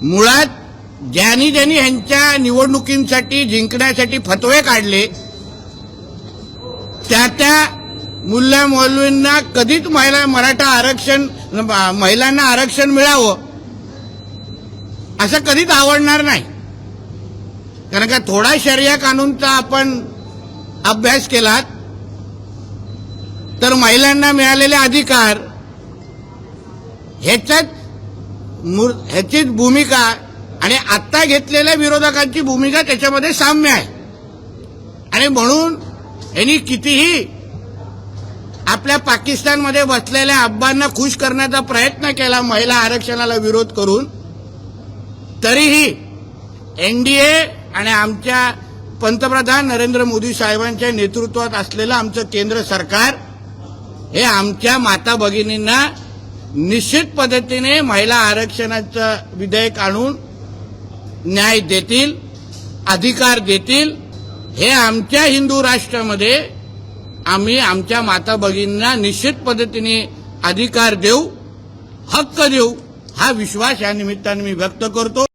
मुळात ज्यांनी ह्यांच्या निवडणुकींसाठी जिंकण्यासाठी फतवे काढले त्या मुल्ला मौलवींना कधीच महिलांना आरक्षण मिळावं असं कधीच आवडणार नाही. कारण का थोडा शरिया कानूनचा आपण अभ्यास केला तर महिलांना मिळालेले अधिकार ह्याचीच भूमिका आणि आता घेतलेल्या विरोधकांची भूमिका त्याच्यामध्ये साम्य आहे. आणि म्हणून यांनी कितीही आपल्या पाकिस्तानमध्ये बसलेल्या अब्बांना खुश करण्याचा प्रयत्न केला महिला आरक्षणाला विरोध करून, तरीही एनडीए आणि आमच्या पंतप्रधान नरेंद्र मोदी साहेबांच्या नेतृत्वात असलेलं आमचं केंद्र सरकार हे आमच्या माता भगिनींना निश्चित पद्धतीने महिला आरक्षणाचं विधेयक आणून न्याय देतील, अधिकार देतील. हे आमच्या हिंदू राष्ट्रामध्ये आम्ही आमच्या माता भगिनींना निश्चित पद्धतीने अधिकार देऊ, हक्क देऊ, हा विश्वास या निमित्ताने मी व्यक्त करतो.